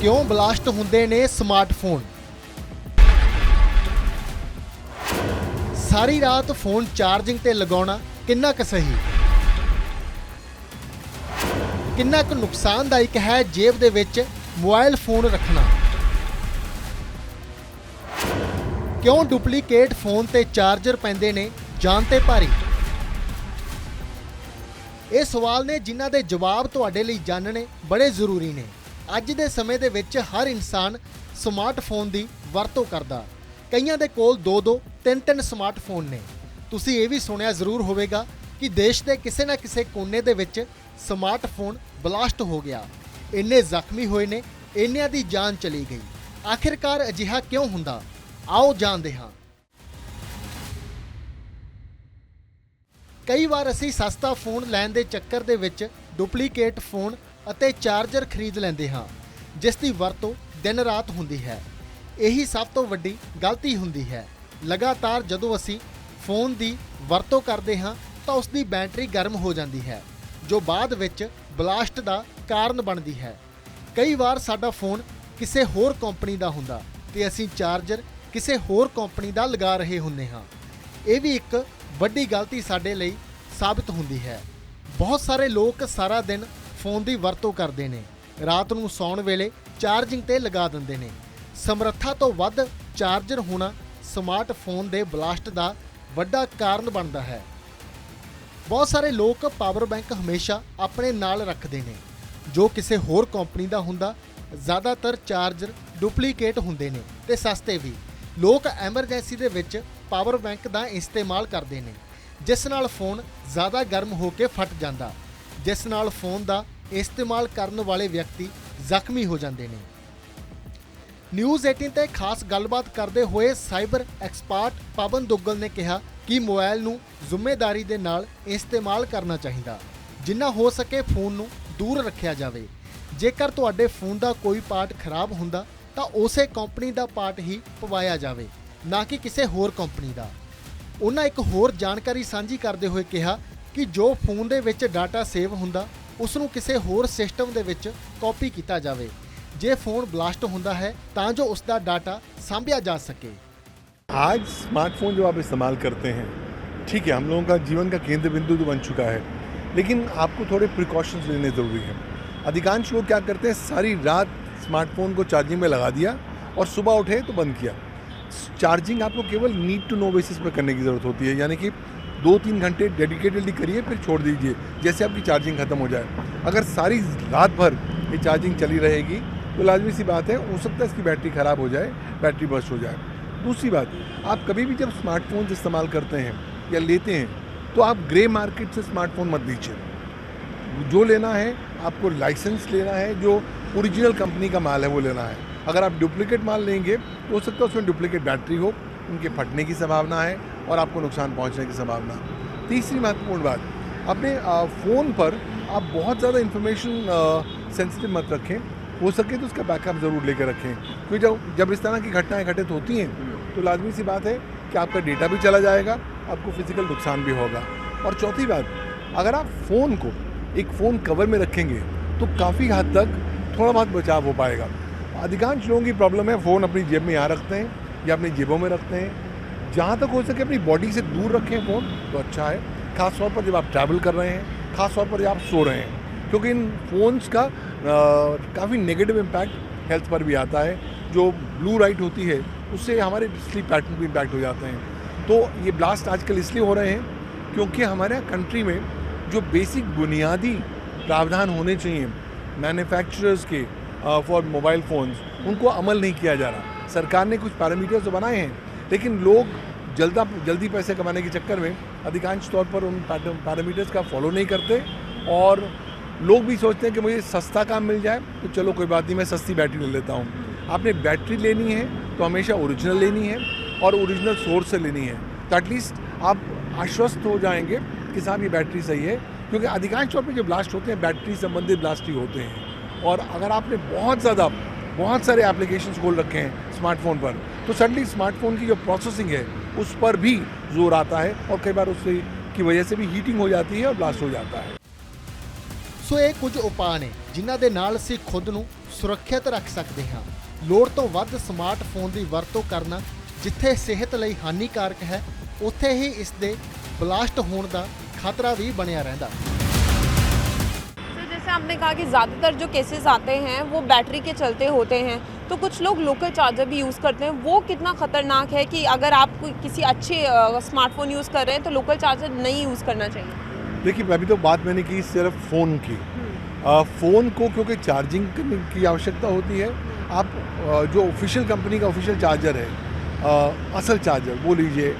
क्यों ब्लास्ट हुंदे ने स्मार्टफोन। सारी रात फोन चार्जिंग ते लगाउणा किन्ना क सही, किन्ना क नुकसानदायक है जेब दे विच मोबाइल फोन रखना। क्यों डुप्लीकेट फोन ते चार्जर पैंदे ने जान ते भारी। ਇਹ सवाल ने जिन्हां दे जवाब तुहाडे लई जानने बड़े ਜ਼ਰੂਰੀ ने। ਅੱਜ ਦੇ ਸਮੇਂ ਦੇ ਵਿੱਚ ਹਰ ਇਨਸਾਨ ਸਮਾਰਟਫੋਨ ਦੀ ਵਰਤੋਂ ਕਰਦਾ। ਕਈਆਂ ਦੇ ਕੋਲ 2-2 3-3 ਸਮਾਰਟਫੋਨ ਨੇ। ਤੁਸੀਂ ਇਹ ਵੀ ਸੁਣਿਆ ਜ਼ਰੂਰ ਹੋਵੇਗਾ ਕਿ ਦੇਸ਼ ਦੇ ਕਿਸੇ ਨਾ ਕਿਸੇ ਕੋਨੇ ਦੇ ਵਿੱਚ ਸਮਾਰਟਫੋਨ ਬਲਾਸਟ ਹੋ ਗਿਆ। ਇੰਨੇ ਜ਼ਖਮੀ ਹੋਏ ਨੇ, ਇੰਨਿਆਂ ਦੀ ਜਾਨ ਚਲੀ ਗਈ। ਆਖਿਰਕਾਰ ਅਜਿਹਾ ਕਿਉਂ ਹੁੰਦਾ, ਆਓ ਜਾਣਦੇ ਹਾਂ। ਕਈ ਵਾਰ ਅਸੀਂ ਸਸਤਾ ਫੋਨ ਲੈਣ ਦੇ ਚੱਕਰ ਦੇ ਵਿੱਚ ਡੁਪਲੀਕੇਟ ਫੋਨ ਅਤੇ ਚਾਰਜਰ ਖਰੀਦ ਲੈਂਦੇ ਹਾਂ, ਜਿਸ ਦੀ ਵਰਤੋਂ ਦਿਨ ਰਾਤ ਹੁੰਦੀ ਹੈ। ਇਹੀ ਸਭ ਤੋਂ ਵੱਡੀ ਗਲਤੀ ਹੁੰਦੀ ਹੈ। ਲਗਾਤਾਰ ਜਦੋਂ ਅਸੀਂ ਫੋਨ ਦੀ ਵਰਤੋਂ ਕਰਦੇ ਹਾਂ ਤਾਂ ਉਸ ਦੀ ਬੈਟਰੀ ਗਰਮ ਹੋ ਜਾਂਦੀ ਹੈ, ਜੋ ਬਾਅਦ ਵਿੱਚ ਬਲਾਸਟ ਦਾ ਕਾਰਨ ਬਣਦੀ ਹੈ। ਕਈ ਵਾਰ ਸਾਡਾ ਫੋਨ ਕਿਸੇ ਹੋਰ ਕੰਪਨੀ ਦਾ ਹੁੰਦਾ ਤੇ ਅਸੀਂ ਚਾਰਜਰ ਕਿਸੇ ਹੋਰ ਕੰਪਨੀ ਦਾ ਲਗਾ ਰਹੇ ਹੁੰਦੇ ਹਾਂ। ਇਹ ਵੀ ਇੱਕ ਵੱਡੀ ਗਲਤੀ ਸਾਡੇ ਲਈ ਸਾਬਿਤ ਹੁੰਦੀ ਹੈ। ਬਹੁਤ ਸਾਰੇ ਲੋਕ ਸਾਰਾ ਦਿਨ ਫੋਨ ਦੀ ਵਰਤੋਂ ਕਰਦੇ ਨੇ, ਰਾਤ ਨੂੰ ਸੌਣ ਵੇਲੇ ਚਾਰਜਿੰਗ ਤੇ ਲਗਾ ਦਿੰਦੇ ਨੇ। ਸਮਰੱਥਾ ਤੋਂ ਵੱਧ ਚਾਰਜਰ ਹੋਣਾ ਸਮਾਰਟਫੋਨ ਦੇ ਬਲਾਸਟ ਦਾ ਵੱਡਾ ਕਾਰਨ ਬਣਦਾ ਹੈ। ਬਹੁਤ ਸਾਰੇ ਲੋਕ ਪਾਵਰ ਬੈਂਕ ਹਮੇਸ਼ਾ ਆਪਣੇ ਨਾਲ ਰੱਖਦੇ ਨੇ, ਜੋ ਕਿਸੇ ਹੋਰ ਕੰਪਨੀ ਦਾ ਹੁੰਦਾ। ਜ਼ਿਆਦਾਤਰ ਚਾਰਜਰ ਡੁਪਲੀਕੇਟ ਹੁੰਦੇ ਨੇ ਤੇ ਸਸਤੇ ਵੀ। ਲੋਕ ਐਮਰਜੈਂਸੀ ਦੇ ਵਿੱਚ ਪਾਵਰ ਬੈਂਕ ਦਾ ਇਸਤੇਮਾਲ ਕਰਦੇ ਨੇ, ਜਿਸ ਨਾਲ ਫੋਨ ਜ਼ਿਆਦਾ ਗਰਮ ਹੋ ਕੇ ਫਟ ਜਾਂਦਾ, ਜਿਸ ਨਾਲ ਫੋਨ ਦਾ ਇਸਤੇਮਾਲ ਕਰਨ ਵਾਲੇ ਵਿਅਕਤੀ ਜ਼ਖਮੀ ਹੋ ਜਾਂਦੇ ਨੇ। ਨਿਊਜ਼ 18 ਤੇ ਖਾਸ ਗੱਲਬਾਤ ਕਰਦੇ ਹੋਏ ਸਾਈਬਰ ਐਕਸਪਰਟ ਪਵਨ ਦੁੱਗਲ ਨੇ ਕਿਹਾ ਕਿ ਮੋਬਾਈਲ ਨੂੰ ਜ਼ਿੰਮੇਵਾਰੀ ਦੇ ਨਾਲ ਇਸਤੇਮਾਲ ਕਰਨਾ ਚਾਹੀਦਾ। ਜਿੰਨਾ ਹੋ ਸਕੇ ਫੋਨ ਨੂੰ ਦੂਰ ਰੱਖਿਆ ਜਾਵੇ। ਜੇਕਰ ਤੁਹਾਡੇ ਫੋਨ ਦਾ ਕੋਈ ਪਾਰਟ ਖਰਾਬ ਹੁੰਦਾ ਤਾਂ ਉਸੇ ਕੰਪਨੀ ਦਾ ਪਾਰਟ ਹੀ ਪਵਾਇਆ ਜਾਵੇ, ਨਾ ਕਿ ਕਿਸੇ ਹੋਰ ਕੰਪਨੀ ਦਾ। ਉਹਨਾਂ ਇੱਕ ਹੋਰ ਜਾਣਕਾਰੀ ਸਾਂਝੀ ਕਰਦੇ ਹੋਏ ਕਿਹਾ ਕਿ ਜੋ ਫੋਨ ਦੇ ਵਿੱਚ ਡਾਟਾ ਸੇਵ ਹੁੰਦਾ ਉਸ ਨੂੰ ਕਿਸੇ ਹੋਰ ਸਿਸਟਮ ਦੇ ਵਿੱਚ ਕਾਪੀ ਕੀਤਾ ਜਾਵੇ, ਜੇ ਫੋਨ ਬਲਾਸਟ ਹੁੰਦਾ है ਤਾਂ ਜੋ ਉਸ ਦਾ ਡਾਟਾ ਸਾਂਭਿਆ ਜਾ सके। आज स्मार्टफोन जो आप इस्तेमाल करते हैं, ठीक है, हम लोगों का जीवन का केंद्र बिंदु तो बन चुका है, लेकिन आपको थोड़े प्रिकॉशंस लेने ज़रूरी हैं। अधिकांश लोग क्या करते हैं, सारी रात स्मार्टफोन को चार्जिंग में लगा दिया और सुबह उठे तो बंद किया। चार्जिंग आपको केवल नीड टू नो बेसिस पर करने की ज़रूरत होती है, यानी कि 2-3 घंटे डेडिकेटेडली करिए, फिर छोड़ दीजिए जैसे आपकी चार्जिंग ख़त्म हो जाए। अगर सारी रात भर ये चार्जिंग चली रहेगी तो लाजमी सी बात है, हो सकता है इसकी बैटरी ख़राब हो जाए, बैटरी बर्स्ट हो जाए। दूसरी बात, आप कभी भी जब स्मार्टफोन इस्तेमाल करते हैं या लेते हैं तो आप ग्रे मार्केट से स्मार्टफोन मत लीजिए। जो लेना है आपको लाइसेंस लेना है, जो ओरिजिनल कंपनी का माल है वो लेना है। अगर आप डुप्लीकेट माल लेंगे तो हो सकता है उसमें डुप्लीकेट बैटरी हो, उनके फटने की संभावना है और आपको नुकसान पहुंचने की संभावना। तीसरी महत्वपूर्ण बात, अपने फ़ोन पर आप बहुत ज़्यादा इन्फॉर्मेशन सेंसिटिव मत रखें। हो सके तो उसका बैकअप ज़रूर लेकर रखें, क्योंकि जब इस तरह की घटनाएं घटित होती हैं तो लाजमी सी बात है कि आपका डेटा भी चला जाएगा, आपको फिजिकल नुकसान भी होगा। और चौथी बात, अगर आप फ़ोन को एक फ़ोन कवर में रखेंगे तो काफ़ी हद तक थोड़ा बहुत बचाव हो पाएगा। अधिकांश लोगों की प्रॉब्लम है, फ़ोन अपनी जेब में यहाँ रखते हैं या अपनी जेबों में रखते हैं। जहाँ तक हो सके अपनी बॉडी से दूर रखें फ़ोन तो अच्छा है, ख़ास तौर पर जब आप ट्रैवल कर रहे हैं, ख़ास तौर पर जब आप सो रहे हैं, क्योंकि इन फ़ोन्स का काफ़ी नेगेटिव इम्पैक्ट हेल्थ पर भी आता है। जो ब्लू लाइट होती है उससे हमारे स्लीप पैटर्न भी इम्पैक्ट हो जाते हैं। तो ये ब्लास्ट आजकल इसलिए हो रहे हैं क्योंकि हमारे कंट्री में जो बेसिक बुनियादी प्रावधान होने चाहिए मैन्युफैक्चरर्स के फॉर मोबाइल फ़ोन्स, उनको अमल नहीं किया जा रहा। सरकार ने कुछ पैरामीटर्स तो बनाए हैं, लेकिन लोग जल्दी पैसे कमाने के चक्कर में अधिकांश तौर पर उन पैरामीटर्स का फॉलो नहीं करते। और लोग भी सोचते हैं कि मुझे सस्ता काम मिल जाए तो चलो कोई बात नहीं, मैं सस्ती बैटरी ले लेता हूँ। आपने बैटरी लेनी है तो हमेशा ओरिजिनल लेनी है और ओरिजिनल सोर्स से लेनी है, तो एटलीस्ट आप आश्वस्त हो जाएंगे कि साहब ये बैटरी सही है। क्योंकि अधिकांश तौर पर जो ब्लास्ट होते हैं बैटरी संबंधित ब्लास्ट ही होते हैं। और अगर आपने बहुत सारे एप्लीकेशंस खोल रखे हैं स्मार्टफोन पर तो सडनली स्मार्टफोन की जो प्रोसेसिंग है उस पर भी जोर आता है और कई बार उससे की वजह से भी हीटिंग हो जाती है और ब्लास्ट हो जाता है। ਸੋ ਇਹ ਕੁਝ ਉਪਾਅ ਨੇ ਜਿਨ੍ਹਾਂ ਦੇ ਨਾਲ ਅਸੀਂ ਖੁਦ ਨੂੰ ਸੁਰੱਖਿਅਤ ਰੱਖ ਸਕਦੇ ਹਾਂ। ਲੋੜ ਤੋਂ ਵੱਧ ਸਮਾਰਟਫੋਨ ਦੀ ਵਰਤੋਂ ਕਰਨਾ ਜਿੱਥੇ ਸਿਹਤ ਲਈ ਹਾਨੀਕਾਰਕ ਹੈ, ਉੱਥੇ ਹੀ ਇਸ ਦੇ ਬਲਾਸਟ ਹੋਣ ਦਾ ਖਤਰਾ भी ਬਣਿਆ रहता। सर जैसे आपने कहा कि ज़्यादातर जो केसेस आते हैं वो बैटरी के चलते होते हैं, तो कुछ लोग लोकल चार्जर भी यूज़ करते हैं, वो कितना ख़तरनाक है कि अगर आप किसी अच्छे स्मार्टफोन यूज़ कर रहे हैं तो लोकल चार्जर नहीं यूज़ करना चाहिए? देखिए अभी तो बात मैंने की सिर्फ फ़ोन की। फ़ोन को क्योंकि चार्जिंग की आवश्यकता होती है, आप जो ऑफिशियल कंपनी का ऑफिशियल चार्जर है, असल चार्जर वो लीजिए,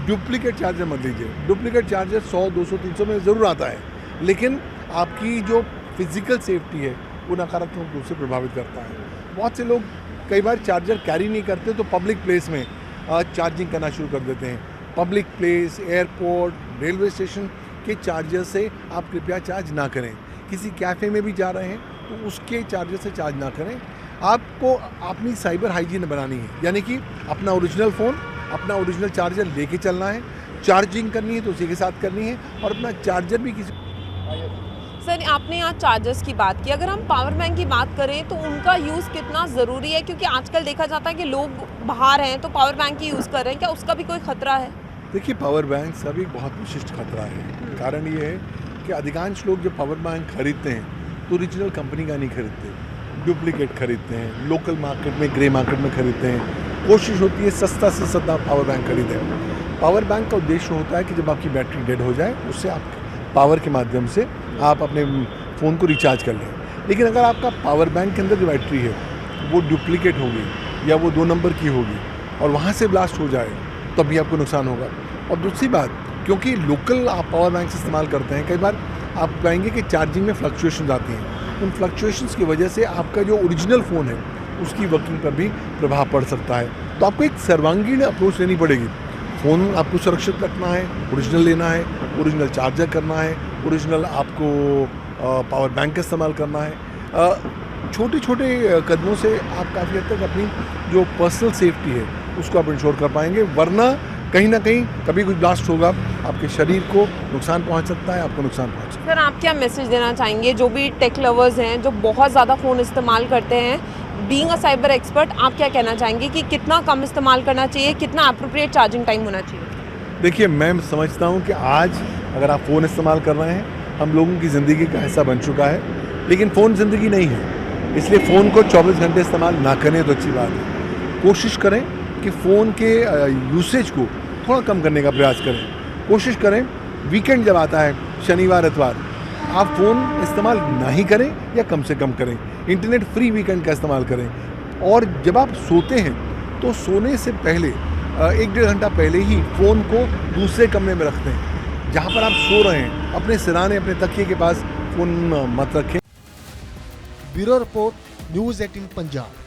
डुप्लीकेट चार्जर मत लीजिए। डुप्लीकेट चार्जर 100, 200, 300 में ज़रूर आता है, लेकिन आपकी जो फिज़िकल सेफ्टी है वो नकारात्मक रूप से प्रभावित करता है। बहुत से लोग कई बार चार्जर कैरी नहीं करते तो पब्लिक प्लेस में चार्जिंग करना शुरू कर देते हैं। Public place, airport, railway station के चार्जर से आप कृपया चार्ज ना करें। किसी कैफ़े में भी जा रहे हैं तो उसके चार्जर से चार्ज ना करें। आपको अपनी साइबर हाइजीन बनानी है, यानी कि अपना ओरिजिनल फ़ोन, अपना ओरिजिनल चार्जर लेके चलना है। चार्जिंग करनी है तो उसी के साथ करनी है, और अपना चार्जर भी किसी। सर आपने यहाँ चार्जर्स की बात की, अगर हम पावर बैंक की बात करें तो उनका यूज़ कितना ज़रूरी है? क्योंकि आजकल देखा जाता है कि लोग बाहर हैं तो पावर बैंक ही यूज़ कर रहे हैं, क्या उसका भी कोई ख़तरा है? देखिए पावर बैंक का भी बहुत विशिष्ट खतरा है। कारण ये है कि अधिकांश लोग जब पावर बैंक खरीदते हैं तो ओरिजिनल कंपनी का नहीं खरीदते, डुप्लीकेट खरीदते हैं, लोकल मार्केट में, ग्रे मार्केट में खरीदते हैं। कोशिश होती है सस्ता से सस्ता पावर बैंक खरीदें। पावर बैंक का उद्देश्य होता है कि जब आपकी बैटरी डेड हो जाए उससे आप पावर के माध्यम से आप अपने फ़ोन को रिचार्ज कर लें। लेकिन अगर आपका पावर बैंक के अंदर जो बैटरी है वो डुप्लीकेट होगी या वो 2 नंबर की होगी और वहाँ से ब्लास्ट हो जाए तब भी आपको नुकसान होगा। और दूसरी बात, क्योंकि लोकल आप पावर बैंक से इस्तेमाल करते हैं, कई बार आप पाएंगे कि चार्जिंग में फ्लक्चुएशन आती हैं। उन फ्लक्चुएशंस की वजह से आपका जो ओरिजिनल फ़ोन है उसकी वर्किंग पर भी प्रभाव पड़ सकता है। तो आपको एक सर्वांगीण अप्रोच लेनी पड़ेगी। फ़ोन आपको सुरक्षित रखना है, ओरिजिनल लेना है, ओरिजिनल चार्जर करना है, ओरिजिनल आपको पावर बैंक का इस्तेमाल करना है। छोटे छोटे कदमों से आप काफ़ी हद तक अपनी जो पर्सनल सेफ्टी है उसको आप इंश्योर कर पाएंगे, वरना कहीं ना कहीं कभी कुछ ब्लास्ट होगा, आपके शरीर को नुकसान पहुंच सकता है, आपको नुकसान पहुंच सकता है। सर आप क्या मैसेज देना चाहेंगे जो भी टेक लवर्स हैं जो बहुत ज़्यादा फ़ोन इस्तेमाल करते हैं, बीइंग अ साइबर एक्सपर्ट आप क्या कहना चाहेंगे कि कितना कम इस्तेमाल करना चाहिए, कितना अप्रोप्रिएट चार्जिंग टाइम होना चाहिए? देखिए मैं समझता हूँ कि आज अगर आप फ़ोन इस्तेमाल कर रहे हैं, हम लोगों की ज़िंदगी का हिस्सा बन चुका है, लेकिन फ़ोन ज़िंदगी नहीं है, इसलिए फ़ोन को 24 घंटे इस्तेमाल ना करें तो अच्छी बात है। कोशिश करें कि फ़ोन के यूसेज को थोड़ा कम करने का प्रयास करें। कोशिश करें वीकेंड जब आता है, शनिवार इतवार, आप फ़ोन इस्तेमाल ना ही करें या कम से कम करें। इंटरनेट फ्री वीकेंड का इस्तेमाल करें। और जब आप सोते हैं तो सोने से पहले 1-1.5 घंटा पहले ही फ़ोन को दूसरे कमरे में रखते हैं, जहाँ पर आप सो रहे हैं अपने सिरहाने, अपने तकिए के पास फ़ोन मत रखें। Bureau report, news 18 Punjab.